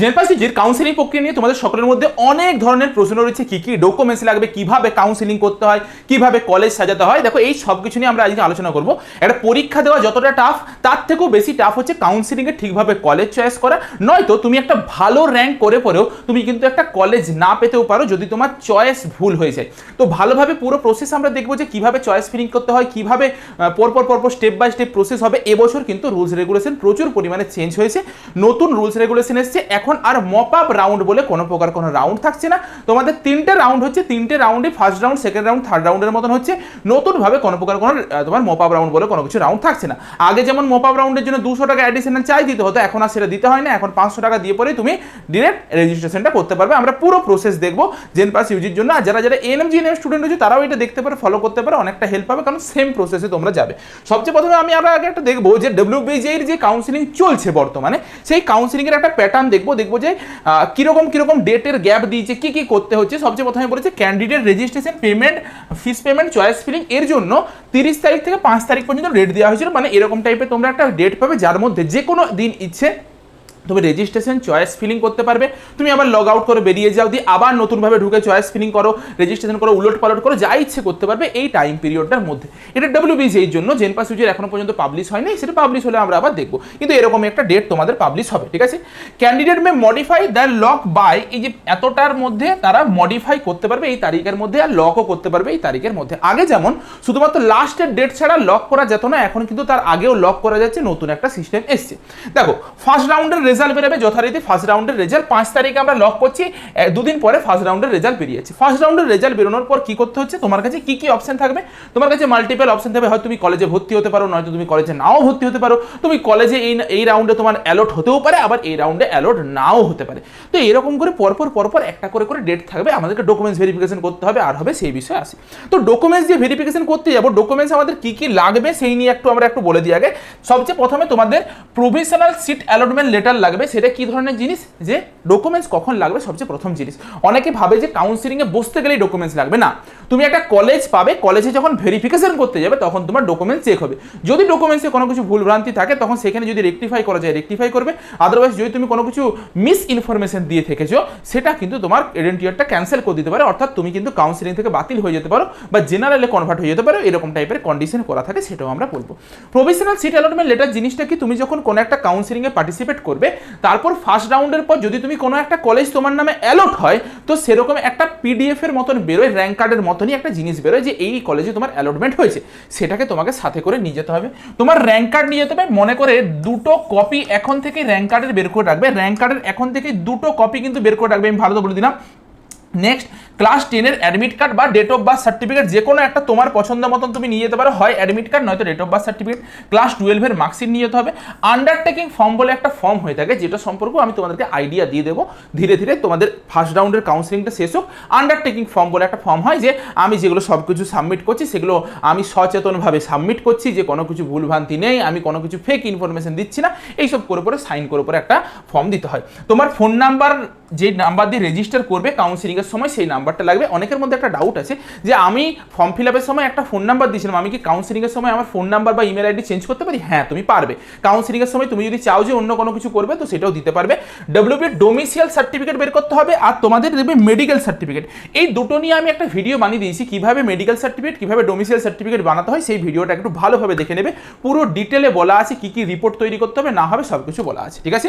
জেনপাসিজির counselling প্রক্রিয়া নিয়ে তোমাদের সকলের মধ্যে অনেক ধরনের প্রশ্ন রয়েছে, কি কি ডকুমেন্টস লাগবে, কিভাবে কাউন্সিলিং করতে হয়, কিভাবে কলেজ সাজাতে হয়। দেখো এই সব কিছু নিয়ে আমরা আজকে আলোচনা করব। একটা পরীক্ষা দেওয়া যতটা টাফ, তার থেকেও বেশি টাফ হচ্ছে কাউন্সিলিংয়ে ঠিকভাবে কলেজ চয়েস করা। নয়তো তুমি একটা ভালো র্যাঙ্ক করে পরেও তুমি কিন্তু একটা কলেজ না পেতেও পারো যদি তোমার চয়েস ভুল হয়ে যায়। তো ভালোভাবে পুরো প্রসেস আমরা দেখবো যে কিভাবে চয়েস ফিলিং করতে হয়, কিভাবে পরপর স্টেপ বাই স্টেপ প্রসেস হবে। এবছর কিন্তু রুলস রেগুলেশন প্রচুর পরিমাণে চেঞ্জ হয়েছে, নতুন রুলস রেগুলেশন এসছে। এখন আর মপ আপ রাউন্ড বলে কোনো প্রকার কোনো রাউন্ড থাকছে না। তোমাদের তিনটে রাউন্ড হচ্ছে, তিনটে রাউন্ডে first round, second round, third রাউন্ডের মতন হচ্ছে। নতুনভাবে কোনো প্রকার কোনো তোমার মপ আপ রাউন্ড বলে কোনো কিছু রাউন্ড থাকছে না। আগে যেমন মপ আপ রাউন্ডের জন্য 200 টাকা অ্যাডিশনাল চাই দিতে হতো, এখন আর সেটা দিতে হয় না। এখন 500 টাকা দিয়ে পরে তুমি ডিরেক্ট রেজিস্ট্রেশনটা করতে পারবে। আমরা পুরো প্রসেস দেখবো জেনপাস ইউজির জন্য। আর যারা এএনএম জিএনএম স্টুডেন্ট রয়েছে তারাও এটা দেখতে পারে, ফলো করতে পারে, অনেকটা হেল্প পাবে, কারণ সেম প্রসেসে তোমরা যাবে। সবচেয়ে প্রথমে আমরা আগে একটা দেখবো যে ডব্লিউবিজে এর যে কাউন্সিলিং চলছে বর্তমানে, সেই কাউন্সিলিং এর একটা প্যাটার্ন দেখবো যে কিরকম ডেটের গ্যাপ দিয়েছে, কি কি করতে হচ্ছে। সবচেয়ে প্রথমে বলেছে candidate registration payment, fees payment, choice filling এর জন্য 30 তারিখ থেকে 5 তারিখ পর্যন্ত ডেট দেওয়া হয়েছিল। মানে এরকম টাইপের তোমরা একটা ডেট পাবে, যার মধ্যে যে কোনো দিন ইচ্ছে তুমি রেজিস্ট্রেশন চয়েস ফিলিং করতে পারবে। তুমি আবার লগ আউট করে বেরিয়ে যাও, দিয়ে আবার নতুনভাবে ঢুকে চয়েস ফিলিং করো, রেজিস্ট্রেশন করো, উলট পালট করো, যা ইচ্ছে করতে পারবে এই টাইম পিরিয়ডটার মধ্যে। এটা ডব্লিউবিসি এর জন্য। জেনপাস ইউজির এখনো পর্যন্ত পাবলিশ হয়নি, সেটা পাবলিশ হলে আমরা আবার দেখবো, কিন্তু এরকম একটা ডেট তোমাদের পাবলিশ হবে, ঠিক আছে। Candidate may modify the lock by, এই যে এতটার মধ্যে তারা মডিফাই করতে পারবে এই তারিখের মধ্যে, আর লকও করতে পারবে এই তারিখের মধ্যে। আগে যেমন শুধুমাত্র লাস্টের ডেট ছাড়া লক করা যেত না, এখন কিন্তু তার আগেও লক করা যাচ্ছে, নতুন একটা সিস্টেম এসছে। দেখো ফার্স্ট রাউন্ডের রেজাল্ট বেরোবে যথারীতি ফার্স্ট রাউন্ডের রেজাল্ট 5 তারিখে আমরা লক করছি, দুদিন পরে ফার্স্ট রাউন্ডের রেজাল্ট বেরিয়েছে। ফার্স্ট রাউন্ডের রেজাল্ট বেরোনোর পর কি করতে হচ্ছে, তোমার কাছে কি কি অপশন থাকবে? তোমার কাছে মাল্টিপল অপশন থাকবে। হয়তো তুমি কলেজে ভর্তি হতে পারো, নয়তো তুমি কলেজে নাও ভর্তি হতে পারো। তুমি কলেজে এই রাউন্ডে তোমার অ্যালট হতেও পারে, আবার এই রাউন্ডে অ্যালট নাও হতে পারে। তো এরকম করে পরপর একটা করে ডেট থাকবে। আমাদেরকে ডকুমেন্টস ভেরিফিকেশন করতে হবে, আর হবে সেই বিষয়ে আসি। তো ডকুমেন্টস দিয়ে ভেরিফিকেশন করতে যাবো, ডকুমেন্টস আমাদের কি কি লাগবে সেই নিয়ে আমরা একটু বলে দিই আগে। সবচেয়ে প্রথমে তোমাদের প্রভিশনাল সিট অ্যালটমেন্ট লেটার লাগবে। সেটা কি ধরনের জিনিস, যে ডকুমেন্টস কখন লাগবে? সবচেয়ে প্রথম জিনিস, অনেকে ভাবে যে কাউন্সিলিংয়ে বসতে গেলেই ডকুমেন্টস লাগবে। না, তুমি একটা কলেজ পাবে, কলেজে যখন ভেরিফিকেশন করতে যাবে তখন তোমার ডকুমেন্টস চেক হবে। যদি ডকুমেন্টসে কোনো কিছু ভুলভ্রান্তি থাকে তখন সেখানে যদি রেকটিফাই করা যায় রেকটিফাই করবে। আদারওয়াইজ যদি তুমি কোনো কিছু মিস ইনফরমেশন দিয়ে থেকেছো, সেটা কিন্তু তোমার এডেন্টিয়ারটা ক্যান্সেল করে দিতে পারে। অর্থাৎ তুমি কিন্তু কাউন্সিলিং থেকে বাতিল হয়ে যেতে পারো বা জেনারেলে কনভার্ট হয়ে যেতে পারো। এরকম টাইপের কন্ডিশন করা থাকে, সেটাও আমরা বলবো। প্রভিশনাল সিট অ্যালটমেন্ট লেটার জিনিসটা কি, তুমি যখন কোনো একটা কাউন্সিলিংয়ে পার্টিসিপেট করবে, তারপর ফার্স্ট রাউন্ডের পর যদি তুমি কোনো একটা কলেজ তোমার নামে অ্যালট হয়, তো সেরকম একটা পিডিএফ এর মতন বেরোয়, র্যাঙ্ক কার্ডের মতনই একটা জিনিস বেরোয় যে এই কলেজে তোমার অ্যালটমেন্ট হয়েছে। সেটাকে তোমাকে সাথে করে নিয়ে যেতে হবে। তোমার র্যাঙ্ক কার্ড নিয়ে যেতে হবে, মনে করে 2টো কপি এখন থেকে র্যাঙ্ক কার্ডের বের করে রাখবে। র্যাঙ্ক কার্ডের এখন থেকে 2টো কপি কিন্তু বের করে রাখবে, আমি ভালো তো বলে দিলাম। নেক্সট, ক্লাস 10-এর অ্যাডমিট কার্ড বা ডেট অফ বার্থ সার্টিফিকেট, যে কোনো একটা তোমার পছন্দ মতন তুমি নিয়ে যেতে পারো, হয় অ্যাডমিট কার্ড নয়তো date of birth certificate. Class 12-এর মার্কশিট নিয়ে যেতে হবে। আন্ডারটেকিং ফর্ম বলে একটা ফর্ম হয়ে থাকে, যেটা সম্পর্কে আমি তোমাদেরকে আইডিয়া দিয়ে দেবো ধীরে ধীরে। তোমাদের ফার্স্ট রাউন্ডের কাউন্সিলিংটা শেষ হোক, আন্ডারটেকিং ফর্ম বলে একটা ফর্ম হয়, যে আমি যেগুলো সব কিছু সাবমিট করছি সেগুলো আমি সচেতনভাবে সাবমিট করছি, যে কোনো কিছু ভুলভ্রান্তি নেই, আমি কোনো কিছু ফেক ইনফরমেশন দিচ্ছি না, এইসব করে সাইন করে একটা ফর্ম দিতে হয়। তোমার ফোন নাম্বার, যে নাম্বার দিয়ে রেজিস্টার করবে কাউন্সিলিংয়ের সময়, সেই নাম্বারটা লাগবে। অনেকের মধ্যে একটা ডাউট আছে যে আমি ফর্ম ফিল আপের সময় একটা ফোন নাম্বার দিয়েছিলাম, আমি কি কাউন্সিলিংয়ের সময় আমার ফোন নাম্বার বা ইমেল আইডি চেঞ্জ করতে পারি? হ্যাঁ, তুমি পারবে। কাউন্সিলিংয়ের সময় তুমি যদি চাও যে অন্য কোনো কিছু করবে, তো সেটাও দিতে পারবে। ডব্লিউবি ডোমিসিয়াল সার্টিফিকেট বের করতে হবে, আর তোমাদের দেবে মেডিকেল সার্টিফিকেট। এই দুটো নিয়ে আমি একটা ভিডিও বানিয়ে দিয়েছি, কিভাবে মেডিকেল সার্টিফিকেট, কিভাবে ডোমিসিয়াল সার্টিফিকেট বানাতে হয়। সেই ভিডিওটা একটু ভালোভাবে দেখে নেবে, পুরো ডিটেলে বলা আছে কি কি রিপোর্ট তৈরি করতে হবে না হবে, সব কিছু বলা আছে, ঠিক আছে।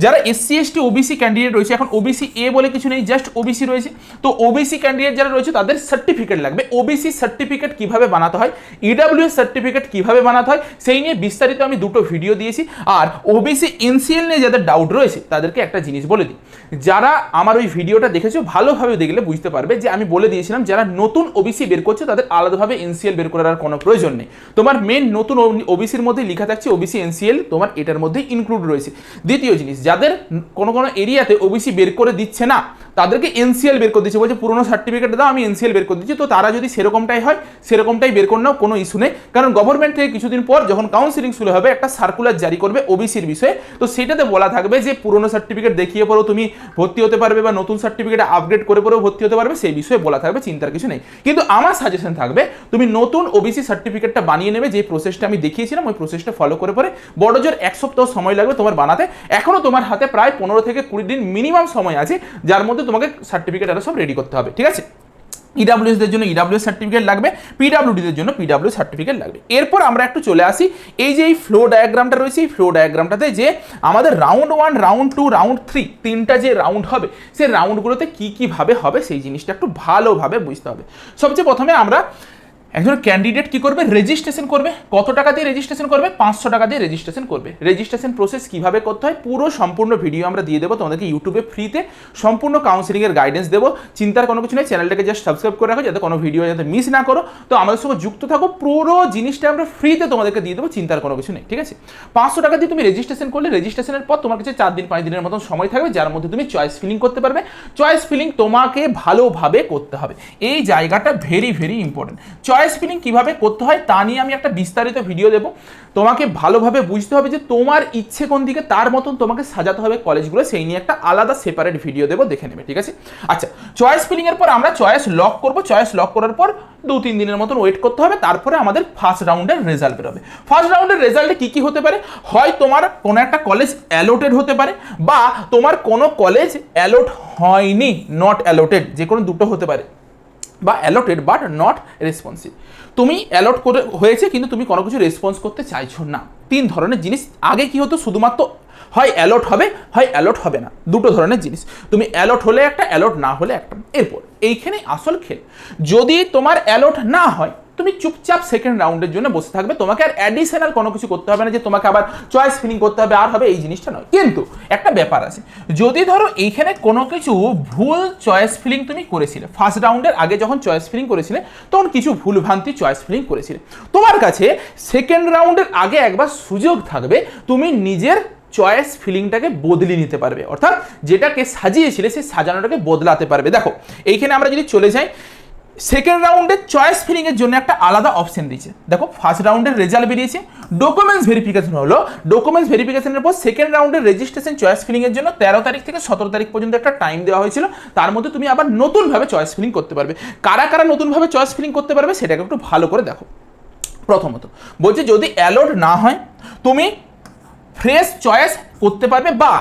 যারা এসসি এসটি ওবিসি ক্যান্ডিডেট রয়েছে, এখন ওবিসি এ বলে কিছু নেই, জাস্ট ওবিসি রয়েছে। তো ওবিসি ক্যান্ডিডেট যারা রয়েছে তাদের সার্টিফিকেট লাগবে। ওবিসি সার্টিফিকেট কিভাবে বানাতে হয়, ইডব্লিউএস সার্টিফিকেট কিভাবে বানাতে হয়, সেই নিয়ে বিস্তারিত আমি 2টো ভিডিও দিয়েছি। আর ওবিসি এনসিএল নিয়ে যাদের ডাউট রয়েছে তাদেরকে একটা জিনিস বলে দিই, যারা আমার ওই ভিডিওটা দেখেছো ভালোভাবে দেখলে বুঝতে পারবে যে আমি বলে দিয়েছিলাম যারা নতুন ওবিসি বের করছে তাদের আলাদাভাবে এনসিএল বের করার কোনো প্রয়োজন নেই। তোমার মেন নতুন ওবিসির মধ্যে লেখা থাকছে ওবিসি এনসিএল, তোমার এটার মধ্যে ইনক্লুড রয়েছে। দ্বিতীয় জিনিস, যাদের কোনো এরিয়াতে ওবিসি বের করে দিচ্ছে না, তাদেরকে এনসিএল বের করে দিচ্ছে, বলছে পুরোনো সার্টিফিকেট দাও, আমি এনসিএল বের করে দিচ্ছি। তো তারা যদি সেরকমটাই হয় সেরকমটাই বের করে নাও, কোনো ইস্যু নেই। কারণ গভর্নমেন্ট থেকে কিছুদিন পর যখন কাউন্সিলিং শুরু হবে একটা সার্কুলার জারি করবে ওবিসির বিষয়ে, তো সেটাতে বলা থাকবে যে পুরোনো সার্টিফিকেট দেখিয়ে পরেও তুমি ভর্তি হতে পারবে বা নতুন সার্টিফিকেট আপগ্রেড করে পরেও ভর্তি হতে পারবে, সেই বিষয়ে বলা থাকবে, চিন্তার কিছু নেই। কিন্তু আমার সাজেশন থাকবে তুমি নতুন ওবিসি সার্টিফিকেটটা বানিয়ে নেবে, যে প্রসেসটা আমি দেখিয়েছিলাম ওই প্রসেসটা ফলো করে পরে বড়জোর 1 সপ্তাহ সময় লাগবে তোমার বানাতে। এখনো তোমার হাতে প্রায় 15 থেকে 20 দিন মিনিমাম সময় আছে, যার মধ্যে তোমাকে সার্টিফিকেট আরো সব রেডি করতে হবে, ঠিক আছে। ইডাব্লিউএস দের জন্য ইডাব্লিউএস সার্টিফিকেট লাগবে, পিডাব্লিউডি দের জন্য পিডাব্লিউ সার্টিফিকেট লাগবে। এরপর আমরা একটু চলে আসি এই যে এই ফ্লো ডায়াগ্রামটা রয়েছে, এই ফ্লো ডায়াগ্রামটাতে যে আমাদের রাউন্ড 1, রাউন্ড 2, রাউন্ড 3 তিনটা যে রাউন্ড হবে, সেই রাউন্ডগুলোতে কি কিভাবে হবে সেই জিনিসটা একটু ভালোভাবে বুঝতে হবে। সবচেয়ে প্রথমে আমরা একজন ক্যান্ডিডেট কি করবে, রেজিস্ট্রেশন করবে। কত টাকা দিয়ে রেজিস্ট্রেশন করবে? 500 টাকা দিয়ে রেজিস্ট্রেশন করবে। রেজিস্ট্রেশন প্রসেস কিভাবে করতে হয় পুরো সম্পূর্ণ ভিডিও আমরা দিয়ে দেবো তোমাদেরকে ইউটিউবে ফ্রিতে, সম্পূর্ণ কাউন্সিলিং এর গাইডেন্স দেবো। চিন্তার কোনো কিছু নেই, চ্যানেলটাকে জাস্ট সাবস্ক্রাইব করে রাখো যাতে কোনো ভিডিও যাতে মিস না করো। তো আমাদের সঙ্গে যুক্ত থাকো, পুরো জিনিসটা আমরা ফ্রিতে তোমাদেরকে দিয়ে দেবো, চিন্তার কোনো কিছু নেই, ঠিক আছে। 500 টাকা দিয়ে তুমি রেজিস্ট্রেশন করলে, রেজিস্ট্রেশনের পর তোমার কাছে 4 দিন 5 দিনের মতন সময় থাকবে, যার মধ্যে তুমি চয়েস ফিলিং করতে পারবে। চয়েস ফিলিং তোমাকে ভালোভাবে করতে হবে, এই জায়গাটা very very important. Choice filling কিভাবে করতে হয় তা নিয়ে আমি একটা বিস্তারিত ভিডিও দেবো। তোমাকে ভালোভাবে বুঝতে হবে যে তোমার ইচ্ছে কোন দিকে, তার মতন তোমাকে সাজাতে হবে কলেজগুলো, সেই নিয়ে একটা আলাদা সেপারেট ভিডিও দেবো, দেখে নেবে, ঠিক আছে। আচ্ছা, চয়েস ফিলিং এর পর আমরা চয়েস লক করব। চয়েস লক করার পর 2-3 দিনের মতন ওয়েট করতে হবে, তারপরে আমাদের ফার্স্ট রাউন্ডের রেজাল্ট বেরোবে। ফার্স্ট রাউন্ডের রেজাল্টে কি কি হতে পারে, হয় তোমার কোনো একটা কলেজ অ্যালোটেড হতে পারে, বা তোমার কোনো কলেজ অ্যালোট হয়নি, নট অ্যালোটেড, যে কোনো দুটো হতে পারে, বা অ্যালোটেড বাট নট রেসপন্সিভ। তুমি অ্যালট করে হয়েছে কিন্তু তুমি কোনো কিছু রেসপন্স করতে চাইছো না। 3 ধরনের জিনিস। আগে কি হতো, শুধুমাত্র হয় অ্যালট হবে হয় অ্যালট হবে না, দুটো ধরনের জিনিস। তুমি অ্যালট হলে একটা, অ্যালট না হলে একটা। এরপর এইখানে আসল খেল, যদি তোমার অ্যালট না হয় তুমি চুপচাপ সেকেন্ড রাউন্ডের জন্য বসে থাকবে, তোমাকে আর অ্যাডিশনাল কোনো কিছু করতে হবে না যে তোমাকে আবার চয়েস ফিলিং করতে হবে আর হবে, এই জিনিসটা নয়। কিন্তু একটা ব্যাপার আছে, যদি ধরো এইখানে কোনো কিছু ভুল চয়েস ফিলিং তুমি করেছিলে, ফার্স্ট রাউন্ডের আগে যখন চয়েস ফিলিং করেছিলে তখন কিছু ভুলভ্রান্তি চয়েস ফিলিং করেছিলে, তোমার কাছে সেকেন্ড রাউন্ডের আগে একবার সুযোগ থাকবে তুমি নিজের চয়েস ফিলিংটাকে বদলে নিতে পারবে, অর্থাৎ যেটাকে সাজিয়েছিলে সেই সাজানোটাকে বদলাতে পারবে। দেখো এইখানে আমরা যদি চলে যাই, সেকেন্ড রাউন্ডের চয়েস ফিলিং এর জন্য একটা আলাদা অপশন দিয়েছে। দেখো ফার্স্ট রাউন্ডের রেজাল্ট বেরিয়েছে, ডকুমেন্টস ভেরিফিকেশন হলো, ডকুমেন্টস ভেরিফিকেশনের পর সেকেন্ড রাউন্ডের রেজিস্ট্রেশন চয়েস ফিলিং এর জন্য 13 তারিখ থেকে 17 তারিখ পর্যন্ত একটা টাইম দেওয়া হয়েছিল, তার মধ্যে তুমি আবার নতুনভাবে চয়েস ফিলিং করতে পারবে। কারা কারা নতুনভাবে চয়েস ফিলিং করতে পারবে সেটাকে একটু ভালো করে দেখো। প্রথমত বলছে যদি অ্যালোড না হয় তুমি ফ্রেশ চয়েস করতে পারবে, বা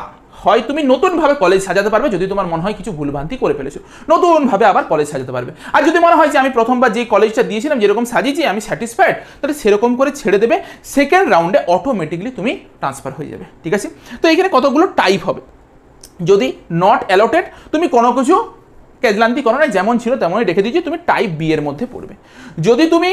হয় তুমি নতুনভাবে কলেজ সাজাতে পারবে, যদি তোমার মনে হয় কিছু ভুলভ্রান্তি করে ফেলেছো নতুনভাবে আবার কলেজ সাজাতে পারবে। আর যদি মনে হয় যে আমি প্রথমবার যে কলেজটা দিয়েছিলাম যেরকম সাজিয়েছি আমি স্যাটিসফাইড, তাহলে সেরকম করে ছেড়ে দেবে, সেকেন্ড রাউন্ডে অটোমেটিকলি তুমি ট্রান্সফার হয়ে যাবে, ঠিক আছে। তো এখানে কতগুলো টাইপ হবে। যদি নট অ্যালোটেড, তুমি কোনো কিছু ক্লান্তি করো না, যেমন ছিল তেমনই রেখে দিয়েছি, তুমি টাইপ বি এর মধ্যে পড়বে। যদি তুমি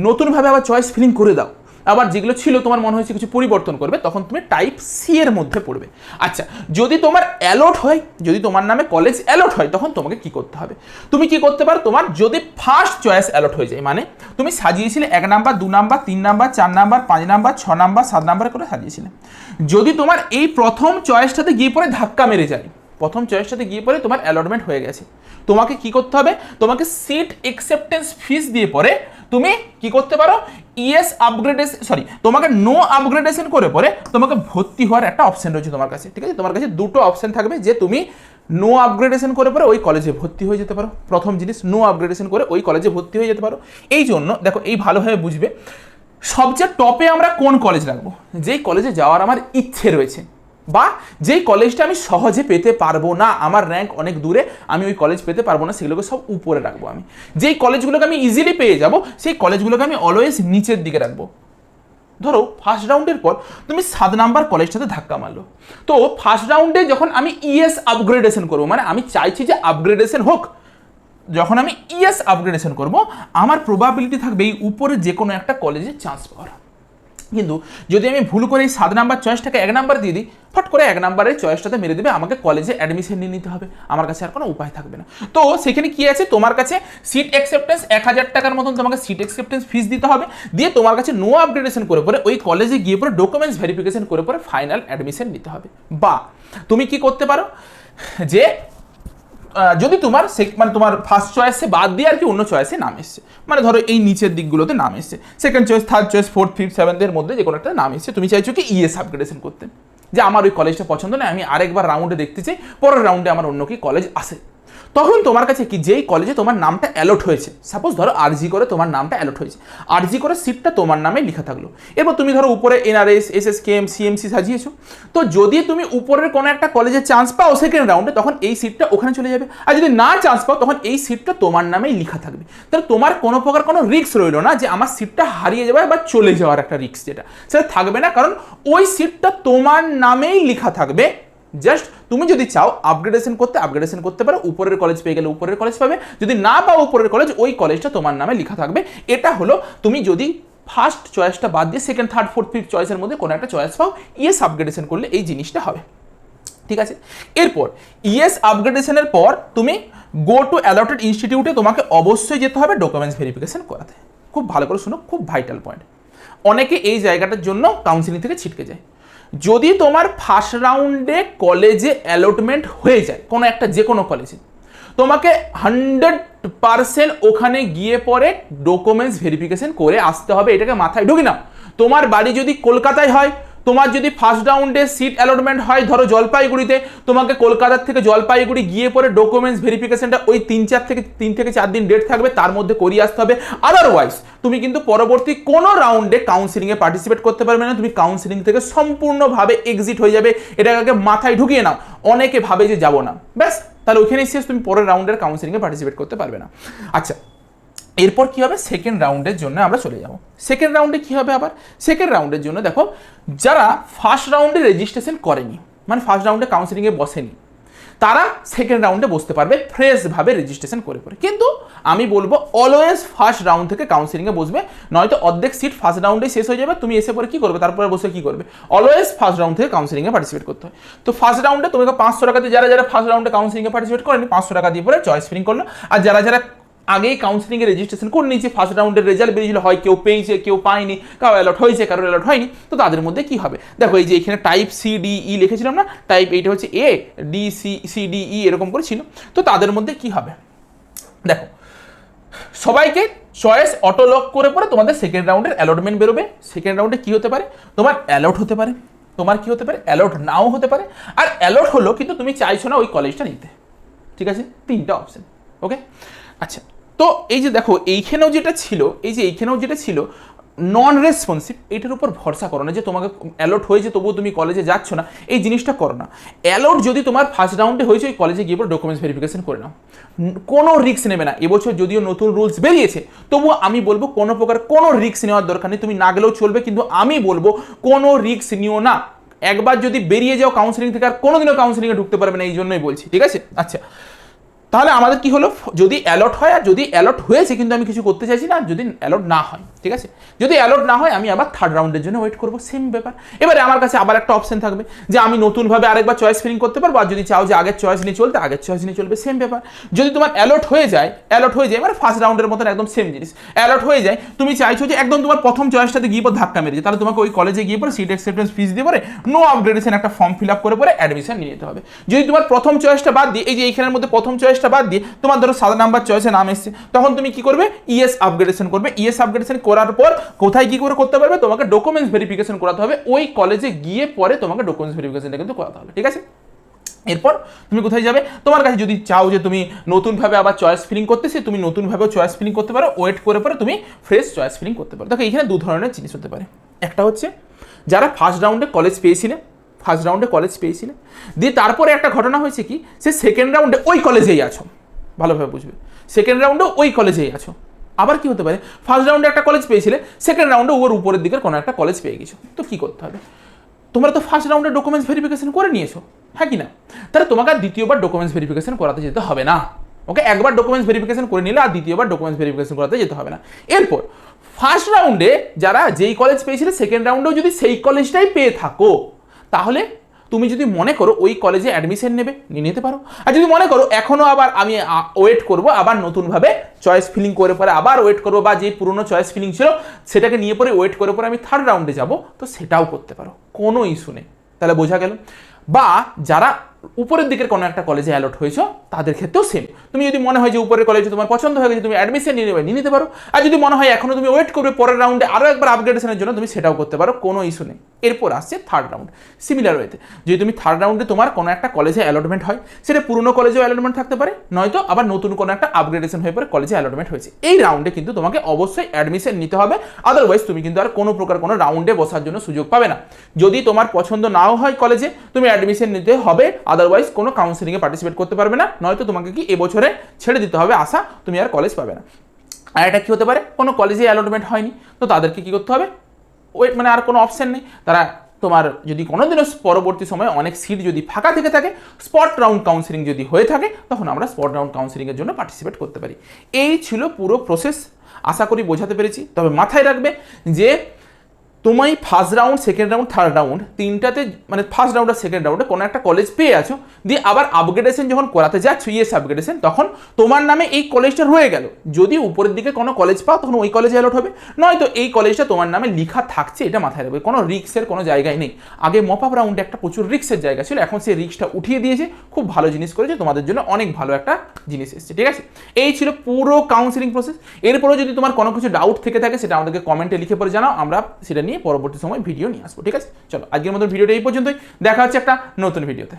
নতুনভাবে আবার চয়েস ফিলিং করে দাও, আবার যেগুলো ছিল তোমার মনে হয়েছে কিছু পরিবর্তন করবে, তখন তুমি টাইপ সি এর মধ্যে পড়বে। আচ্ছা, যদি তোমার অ্যালট হয়, যদি তোমার নামে কলেজ অ্যালট হয়, তখন তোমাকে কি করতে হবে, তুমি কি করতে পারো, তোমার যদি ফার্স্ট চয়েস অ্যালট হয়ে যায়, মানে তুমি সাজিয়েছিলে 1 number 2 number 3 number 4 number 5 number 6 number 7 number করে সাজিয়েছিলে, যদি তোমার এই প্রথম চয়েসটাতে গিয়ে পরে ধাক্কা মেরে যায়, প্রথম চয়েসটাতে গিয়ে পরে তোমার অ্যালটমেন্ট হয়ে গেছে, তোমাকে কি করতে হবে, তোমাকে সিট অ্যাকসেপ্টেন্স ফিস দিয়ে পরে তুমি কি করতে পারো, ইএস আপগ্রেডেশন, সরি তোমাকে নো আপগ্রেডেশন করে পরে তোমাকে ভর্তি হওয়ার একটা অপশন রয়েছে তোমার কাছে, ঠিক আছে। তোমার কাছে দুটো অপশন থাকবে যে তুমি নো আপগ্রেডেশন করে পরে ওই কলেজে ভর্তি হয়ে যেতে পারো। প্রথম জিনিস, নো আপগ্রেডেশন করে ওই কলেজে ভর্তি হয়ে যেতে পারো। এই জন্য দেখো, এই ভালোভাবে বুঝবে, সবচেয়ে টপে আমরা কোন কলেজ রাখবো, যেই কলেজে যাওয়ার আমার ইচ্ছে রয়েছে, বা যেই কলেজটা আমি সহজে পেতে পারবো না, আমার র্যাঙ্ক অনেক দূরে, আমি ওই কলেজ পেতে পারবো না, সেগুলোকে সব উপরে রাখবো। আমি যেই কলেজগুলোকে আমি ইজিলি পেয়ে যাব সেই কলেজগুলোকে আমি অলওয়েজ নিচের দিকে রাখবো। ধরো ফার্স্ট রাউন্ডের পর তুমি 7 নাম্বার কলেজটাতে ধাক্কা মারলো, তো ফার্স্ট রাউন্ডে যখন আমি ইএস আপগ্রেডেশন করবো, মানে আমি চাইছি যে আপগ্রেডেশন হোক, যখন আমি ইএস আপগ্রেডেশন করবো আমার প্রবাবিলিটি থাকবে এই উপরে যে কোনো একটা কলেজে চান্স পাওয়ার। কিন্তু যদি আমি ভুল করে এই 7 নাম্বার চয়েসটাকে 1 নাম্বার দিয়ে দিই, ফট করে 1 নাম্বারের চয়েসটাতে মেরে দেবে, আমাকে কলেজে অ্যাডমিশন নিয়ে নিতে হবে, আমার কাছে আর কোনো উপায় থাকবে না। তো সেখানে কি আছে, তোমার কাছে সিট অ্যাকসেপ্টেন্স 1000 টাকার মতন তোমাকে সিট অ্যাকসেপ্টেন্স ফিস দিতে হবে, দিয়ে তোমার কাছে নো আপগ্রেডেশন করে পরে ওই কলেজে গিয়ে পরে ডকুমেন্টস ভেরিফিকেশন করে পরে ফাইনাল অ্যাডমিশন নিতে হবে। বা তুমি কি করতে পারো, যে যদি তোমার মানে তোমার ফার্স্ট চয়েসে বাদ দিয়ে আর কি অন্য চয়েসে নাম এসছে, মানে ধরো এই নিচের দিকগুলোতে নাম এসছে, second choice, third choice, fourth, fifth, সেভেন্থের মধ্যে যে কোনো একটা নাম এসছে, তুমি চাইছো কি ইএস আপগ্রেডেশন করতে, যে আমার ওই কলেজটা পছন্দ নয়, আমি আরেকবার রাউন্ডে দেখতে চাই, পরের রাউন্ডে আমার অন্য কি কলেজ আসে। তখন তোমার কাছে কি যেই কলেজে তোমার নামটা অ্যালট হয়েছে, সাপোজ ধরো আরজি করে তোমার নামটা অ্যালট হয়েছে, আরজি করে সিটটা তোমার নামে লেখা থাকলো, এরপর তুমি ধরো উপরে এনআরএস, এসএসকেএম, সিএমসি সাজিয়েছো, তো যদি তুমি উপরের কোনো একটা কলেজে চান্স পাও সেকেন্ড রাউন্ডে, তখন এই সিটটা ওখানে চলে যাবে, আর যদি না চান্স পাও তখন এই সিটটা তোমার নামেই লেখা থাকবে। তাহলে তোমার কোনো প্রকার কোনো রিস্ক রইলো না যে আমার সিটটা হারিয়ে যাবে বা চলে যাওয়ার একটা রিস্ক, যেটা সেটা থাকবে না, কারণ ওই সিটটা তোমার নামেই লেখা থাকবে। জাস্ট তুমি যদি চাও আপগ্রেডেশন করতে পারো, উপরের কলেজ পেয়ে গেলে উপরের কলেজ পাবে, যদি না পাও উপরের কলেজ, ওই কলেজটা তোমার নামে লেখা থাকবে। এটা হলো তুমি যদি ফার্স্ট চয়েসটা বাদ দিয়ে সেকেন্ড, থার্ড, ফোর্থ, ফিফথ চয়েসের মধ্যে কোনো একটা চয়েস পাও, ইএস আপগ্রেডেশন করলে এই জিনিসটা হবে, ঠিক আছে। এরপর ইএস আপগ্রেডেশনের পর তুমি গো টু অ্যালটেড ইনস্টিটিউটে তোমাকে অবশ্যই যেতে হবে ডকুমেন্টস ভেরিফিকেশন করাতে। খুব ভালো করে শুনো, খুব ভাইটাল পয়েন্ট। অনেকে এই জায়গাটার জন্য কাউন্সিলিং থেকে ছিটকে যায়। যদি তোমার ফার্স্ট রাউন্ডে কলেজে অ্যালটমেন্ট হয়ে যায় কোনো একটা, যে কোনো কলেজে, তোমাকে 100% ওখানে গিয়ে পরে ডকুমেন্টস ভেরিফিকেশন করে আসতে হবে। এটাকে মাথায় ঢুকি নাও। তোমার বাড়ি যদি কলকাতায় হয়, তোমার যদি ফার্স্ট রাউন্ডে সিট অ্যালটমেন্ট হয় ধরো জলপাইগুড়িতে, তোমাকে কলকাতার থেকে জলপাইগুড়ি গিয়ে পরে ডকুমেন্টস ভেরিফিকেশনটা ওই 3 থেকে 4 দিন ডেট থাকবে, তার মধ্যে করিয়ে আসতে হবে। আদারওয়াইজ তুমি কিন্তু পরবর্তী কোনো রাউন্ডে কাউন্সিলিংয়ে পার্টিসিপেট করতে পারবে না, তুমি কাউন্সিলিং থেকে সম্পূর্ণভাবে এক্সিট হয়ে যাবে। এটাকে মাথায় ঢুকিয়ে নাও। অনেকে ভাবে যে যাবো না, ব্যাস তাহলে ওইখানেই শেষ, তুমি পরের রাউন্ডের কাউন্সিলিংয়ে পার্টিসিপেট করতে পারবে না। আচ্ছা, এরপর কি হবে, সেকেন্ড রাউন্ডের জন্য আমরা চলে যাব। সেকেন্ড রাউন্ডে কি হবে, আবার সেকেন্ড রাউন্ডের জন্য দেখো, যারা ফার্স্ট রাউন্ডে রেজিস্ট্রেশন করেনি, মানে ফার্স্ট রাউন্ডে কাউন্সিলিংয়ে বসেনি, তারা সেকেন্ড রাউন্ডে বসতে পারবে ফ্রেশভাবে রেজিস্ট্রেশন করে। কিন্তু আমি বলবো অলওয়েজ ফার্স্ট রাউন্ড থেকে কাউন্সিলিংয়ে বসবে, নয়তো অর্ধেক সিট ফার্স্ট রাউন্ডে শেষ হয়ে যাবে, তুমি এসে পরে কি করবে, তারপরে বসে কি করবে। অলওয়েজ ফার্স্ট রাউন্ড থেকে কাউন্সিলিংয়ে পার্টিসিপেট করতে হয়। তো ফার্স্ট রাউন্ডে তোমাকে 500 টাকা দিয়ে, যারা ফার্স্ট রাউন্ডে কাউন্সিলিংয়ে পার্টিসিপেট করেনি 500 টাকা দিয়ে পরে চয়েস ফিলিং করলো, আর যারা আগেই কাউন্সিলিংয়ে রেজিস্ট্রেশন করে নিয়েছে, ফার্স্ট রাউন্ডের রেজাল্ট বেরিয়েছিল, হয় কেউ পেয়েছে কেউ পায়নি, কারো অ্যালট হয়েছে কারো অ্যালট হয়নি, তো তাদের মধ্যে কি হবে দেখো, এই যে এখানে টাইপ CDE লিখেছিলাম না, টাইপ এইটা হচ্ছে A, D, C, D, E এরকম করে ছিল, তো তাদের মধ্যে কি হবে দেখো, সবাইকে চয়েস অটো লক করে পরে তোমাদের সেকেন্ড রাউন্ডের অ্যালটমেন্ট বেরোবে। সেকেন্ড রাউন্ডে কি হতে পারে, তোমার অ্যালট হতে পারে, তোমার কি হতে পারে, অ্যালট নাও হতে পারে, আর অ্যালট হলো কিন্তু তুমি চাইছো না ওই কলেজটা নিতে, ঠিক আছে, 3টা অপশন। ওকে, আচ্ছা, তো এই যে দেখো এইখানেও যেটা ছিল নন রেসপন্সিভ, এটার উপর ভরসা করো না যে তোমাকে অ্যালট হয়েছে তবুও তুমি কলেজে যাচ্ছ না, এই জিনিসটা করো না। অ্যালট যদি তোমার ফার্স্ট রাউন্ডে হয়েছে, ওই কলেজে গিয়ে ডকুমেন্টস ভেরিফিকেশন করে নাও, কোনো রিস্ক নেবে না। এবছর যদিও নতুন রুলস বেরিয়েছে, তবুও আমি বলবো কোনো প্রকার কোনো রিস্ক নেওয়ার দরকার নেই, তুমি না গেলেও চলবে, কিন্তু আমি বলবো কোনো রিস্ক নিও না। একবার যদি বেরিয়ে যাও কাউন্সিলিং থেকে, আর কোনোদিনও কাউন্সিলিংয়ে ঢুকতে পারবে না, এই জন্যই বলছি, ঠিক আছে। আচ্ছা, তাহলে আমাদের কি হলো, যদি অ্যালট হয়, আর যদি অ্যালট হয়েছে কিন্তু আমি কিছু করতে চাইছি না, যদি অ্যালট না হয়, ঠিক আছে, যদি অ্যালট না হয় আমি আবার থার্ড রাউন্ডের জন্য ওয়েট করবো, সেম ব্যাপার। এবারে আমার কাছে আবার একটা অপশন থাকবে যে আমি নতুনভাবে আরেকবার চয়েস ফিলিং করতে পারবো, আর যদি চাও যে আগের চয়েস নিয়ে চলতে, আগের চয়েস নিয়ে চলবে, সেম ব্যাপার। যদি তোমার অ্যালট হয়ে যায় মানে ফার্স্ট রাউন্ডের মতন একদম সেম জিনিস, অ্যালট হয়ে যায়, তুমি চাইছো যে একদম তোমার প্রথম চয়েসটাতে গিয়ে পরে ধাক্কা মেরেছে, তাহলে তোমাকে ওই কলেজে গিয়ে পরে সিট অ্যাকসেপ্টেন্স ফিস দিয়ে পরে নো আপগ্রেডেশন একটা ফর্ম ফিল আপ করে পরে অ্যাডমিশন নিয়ে নিতে হবে। যদি তোমার প্রথম চয়েসটা বাদ দিয়ে, এই যে এইখানের মধ্যে প্রথম চয়েসটা বাদ দিয়ে তোমার ধরো 7 নাম্বার চয়েসে নাম এসছে, তখন তুমি কি করবে, ইএস আপগ্রেডেশন করবে। ইএস আপগ্রেডেশন করার পর কোথায় কি করে করতে পারবে, তোমাকে ডকুমেন্টস ভেরিফিকেশন করাতে হবে, ওই কলেজে গিয়ে পরে তোমাকে ডকুমেন্টস ভেরিফিকেশনটা কিন্তু করাতে হবে, ঠিক আছে। এরপর তুমি কোথায় যাবে, তোমার কাছে যদি চাও যে তুমি নতুনভাবে আবার চয়েস ফিলিং করতেছি, তুমি নতুনভাবে চয়েস ফিলিং করতে পারো, ওয়েট করে পরে তুমি ফ্রেশ চয়েস ফিলিং করতে পারো। দেখো এখানে দু ধরনের জিনিস হতে পারে, একটা হচ্ছে যারা ফার্স্ট রাউন্ডে কলেজ পেয়েছিলে, দিয়ে তারপরে একটা ঘটনা হয়েছে কি, সে সেকেন্ড রাউন্ডে ওই কলেজেই আছো, ভালোভাবে বুঝবে, সেকেন্ড রাউন্ডে ওই কলেজেই আছো। আবার কি হতে পারে, ফার্স্ট রাউন্ডে একটা কলেজ পেয়েছিলে, সেকেন্ড রাউন্ডে ওর উপরের দিকের কোনো একটা কলেজ পেয়ে গেছো, তো কি করতে হবে, তোমরা তো ফার্স্ট রাউন্ডে ডকুমেন্টস ভেরিফিকেশন করে নিয়েছো, হ্যাঁ কি না, তাহলে তোমাকে আর দ্বিতীয়বার ডকুমেন্টস ভেরিফিকেশন করাতে যেতে হবে না। ওকে, একবার ডকুমেন্টস ভেরিফিকেশন করে নিলে আর দ্বিতীয়বার ডকুমেন্টস ভেরিফিকেশন করাতে যেতে হবে না। এরপর ফার্স্ট রাউন্ডে যারা যেই কলেজ পেয়েছিলে, সেকেন্ড রাউন্ডেও যদি সেই কলেজটাই পেয়ে থাকো, তাহলে তুমি যদি মনে করো ওই কলেজে অ্যাডমিশন নেবে, নিয়ে নিতে পারো। আর যদি মনে করো এখনো আবার আমি ওয়েট করব, আবার নতুনভাবে চয়েস ফিলিং করে পরে আবার ওয়েট করবো, বা যে পুরনো চয়েস ফিলিং ছিল সেটাকে নিয়ে পরে ওয়েট করে পরে আমি থার্ড রাউন্ডে যাব, তো সেটাও করতে পারো, কোনো ইস্যু নেই। তাহলে বোঝা গেল। বা যারা উপরের দিকের কোনো একটা কলেজে অ্যালট হয়েছো তাদের ক্ষেত্রেও সেম। তুমি যদি মনে হয় যে উপরের কলেজে তোমার পছন্দ হয়ে গেছে, তুমি অ্যাডমিশন নিয়ে নিতে পারো। আর যদি মনে হয় এখনো তুমি ওয়েট করবে পরের রাউন্ডে আরও একবার আপগ্রেডেশনের জন্য, তুমি সেটাও করতে পারো, কোনো ইস্যু নেই। এরপর আসছে থার্ড রাউন্ড। সিমিলার ওয়েতে যদি তুমি থার্ড রাউন্ডে তোমার কোনো একটা কলেজে অ্যালটমেন্ট হয়, সেটা পুরনো কলেজেও অ্যালটমেন্ট থাকতে পারে, নয়তো আবার নতুন কোনো একটা আপগ্রেডেশন হয়ে পরে কলেজে অ্যালটমেন্ট হয়েছে, এই রাউন্ডে কিন্তু তোমাকে অবশ্যই অ্যাডমিশন নিতে হবে। আদারওয়াইজ তুমি কিন্তু আর কোনো প্রকার কোনো রাউন্ডে বসার জন্য সুযোগ পাবে না। যদি তোমার পছন্দ নাও হয় কলেজে, তুমি অ্যাডমিশন নিতে হবে, আদারওয়াইজ কোনো কাউন্সিলিংয়ে পার্টিসিপেট করতে পারবে না, নয়তো তোমাকে কি এবছরে ছেড়ে দিতে হবে আশা, তুমি আর কলেজ পাবে না। আর এটা কি হতে পারে, কোনো কলেজে অ্যালটমেন্ট হয়নি, তো তাদেরকে কি করতে হবে, ওয়েট, মানে আর কোনো অপশন নেই। তারা তোমার যদি কোনোদিনও পরবর্তী সময়ে অনেক সিট যদি ফাঁকা থেকে থাকে, স্পট রাউন্ড কাউন্সিলিং যদি হয়ে থাকে, তখন আমরা স্পট রাউন্ড কাউন্সিলিংয়ের জন্য পার্টিসিপেট করতে পারি। এই ছিল পুরো প্রসেস, আশা করি বোঝাতে পেরেছি। তবে মাথায় রাখবে যে তুমি first round, second round, third round তিনটাতে, মানে ফার্স্ট রাউন্ড আর সেকেন্ড রাউন্ডে কোনো একটা কলেজ পেয়ে আছো, দিয়ে আবার আপগ্রেডেশন যখন করাতে যাচ্ছ, ইয়েস আপগ্রেডেশন, তখন তোমার নামে এই কলেজটা রয়ে গেল। যদি উপরের দিকে কোনো কলেজ পাও তখন ওই কলেজে অ্যালট হবে, নয়তো এই কলেজটা তোমার নামে লেখা থাকছে, এটা মাথায় রাখবে। কোনো রিক্সের কোনো জায়গায় নেই। আগে মপ আপ রাউন্ডে একটা প্রচুর রিক্সের জায়গা ছিল, এখন সেই রিক্সটা উঠিয়ে দিয়েছে, খুব ভালো জিনিস করেছে, তোমাদের জন্য অনেক ভালো একটা জিনিস এসেছে। ঠিক আছে, এই ছিল পুরো কাউন্সিলিং প্রসেস। এরপরেও যদি তোমার কোনো কিছু ডাউট থেকে থাকে, সেটা আমাদেরকে কমেন্টে লিখে পরে জানাও, আমরা সেটা নিয়ে পরবর্তী সময় ভিডিও নিয়ে আসবো। ঠিক আছে, চলো আজকের মতো ভিডিওটা এই পর্যন্তই, দেখা হচ্ছে একটা নতুন ভিডিওতে।